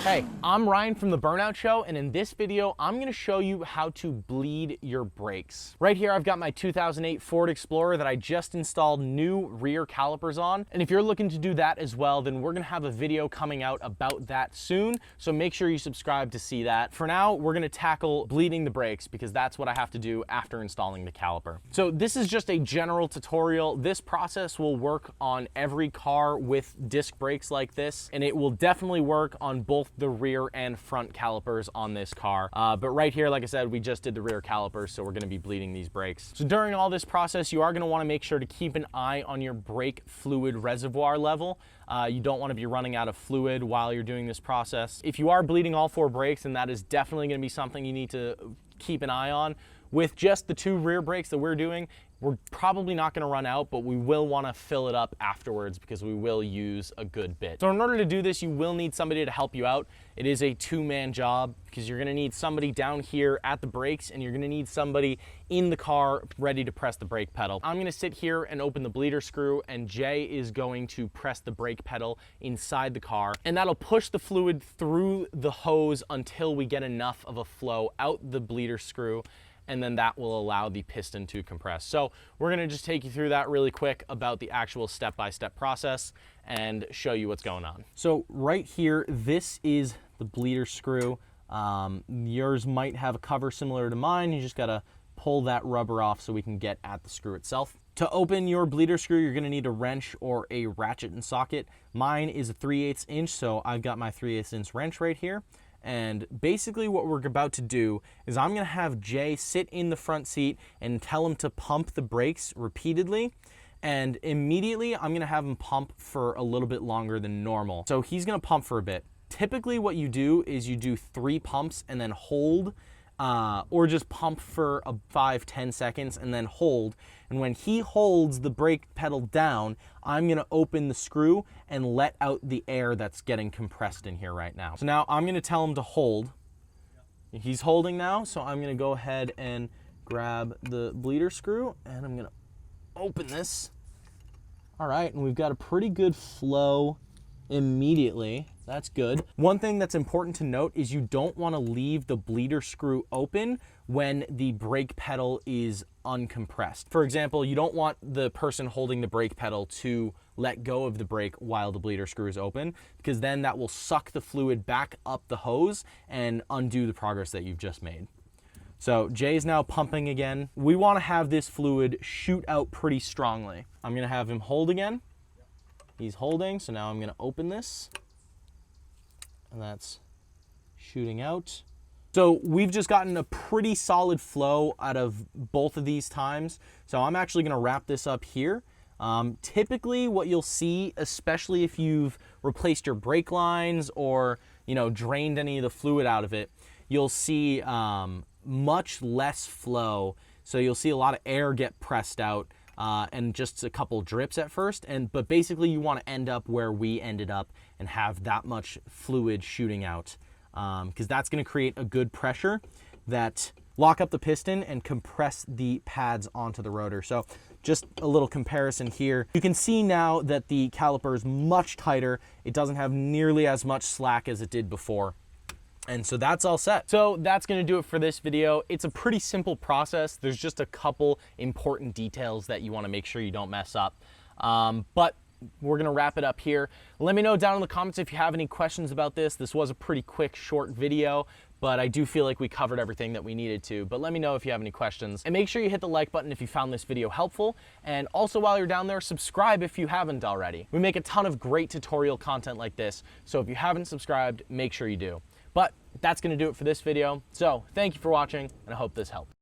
Hey, I'm Ryan from the Burnout Show, and in this video, I'm gonna show you how to bleed your brakes. Right here, I've got my 2008 Ford Explorer that I just installed new rear calipers on. And if you're looking to do that as well, then we're gonna have a video coming out about that soon. So make sure you subscribe to see that. For now, we're gonna tackle bleeding the brakes because that's what I have to do after installing the caliper. So this is just a general tutorial. This process will work on every car with disc brakes like this, and it will definitely work on both the rear and front calipers on this car. But right here, like I said, we just did the rear calipers, so we're gonna be bleeding these brakes. So during all this process, you are gonna wanna make sure to keep an eye on your brake fluid reservoir level. You don't wanna be running out of fluid while you're doing this process. If you are bleeding all four brakes, then that is definitely gonna be something you need to keep an eye on. With just the two rear brakes that we're doing, we're probably not gonna run out, but we will wanna fill it up afterwards because we will use a good bit. So in order to do this, you will need somebody to help you out. It is a two-man job because you're gonna need somebody down here at the brakes and you're gonna need somebody in the car ready to press the brake pedal. I'm gonna sit here and open the bleeder screw, and Jay is going to press the brake pedal inside the car, and that'll push the fluid through the hose until we get enough of a flow out the bleeder screw, and then that will allow the piston to compress. So we're gonna just take you through that really quick about the actual step-by-step process and show you what's going on. So right here, this is the bleeder screw. Yours might have a cover similar to mine. You just gotta pull that rubber off so we can get at the screw itself. To open your bleeder screw, you're gonna need a wrench or a ratchet and socket. Mine is a 3/8 inch, so I've got my 3/8 inch wrench right here. And basically what we're about to do is I'm gonna have Jay sit in the front seat and tell him to pump the brakes repeatedly. And immediately I'm gonna have him pump for a little bit longer than normal. So he's gonna pump for a bit. Typically what you do is you do 3 pumps and then hold, or just pump for 5-10 seconds and then hold. And when he holds the brake pedal down, I'm gonna open the screw and let out the air that's getting compressed in here right now. So now I'm gonna tell him to hold. He's holding now, so I'm gonna go ahead and grab the bleeder screw and I'm gonna open this. All right, and we've got a pretty good flow immediately. That's good. One thing that's important to note is you don't want to leave the bleeder screw open when the brake pedal is uncompressed. For example, you don't want the person holding the brake pedal to let go of the brake while the bleeder screw is open, because then that will suck the fluid back up the hose and undo the progress that you've just made. So Jay's now pumping again. We want to have this fluid shoot out pretty strongly. I'm going to have him hold again. He's holding, so now I'm gonna open this, and that's shooting out. So we've just gotten a pretty solid flow out of both of these times. So I'm actually gonna wrap this up here. Typically what you'll see, especially if you've replaced your brake lines or drained any of the fluid out of it, you'll see much less flow. So you'll see a lot of air get pressed out. And just a couple drips at first, but basically you want to end up where we ended up and have that much fluid shooting out, because that's going to create a good pressure that lock up the piston and compress the pads onto the rotor. So just a little comparison here. You can see now that the caliper is much tighter. It doesn't have nearly as much slack as it did before. And so that's all set. So that's gonna do it for this video. It's a pretty simple process. There's just a couple important details that you wanna make sure you don't mess up. But we're gonna wrap it up here. Let me know down in the comments if you have any questions about this. This was a pretty quick, short video, but I do feel like we covered everything that we needed to. But let me know if you have any questions. And make sure you hit the like button if you found this video helpful. And also while you're down there, subscribe if you haven't already. We make a ton of great tutorial content like this. So if you haven't subscribed, make sure you do. But that's gonna do it for this video. So thank you for watching, and I hope this helped.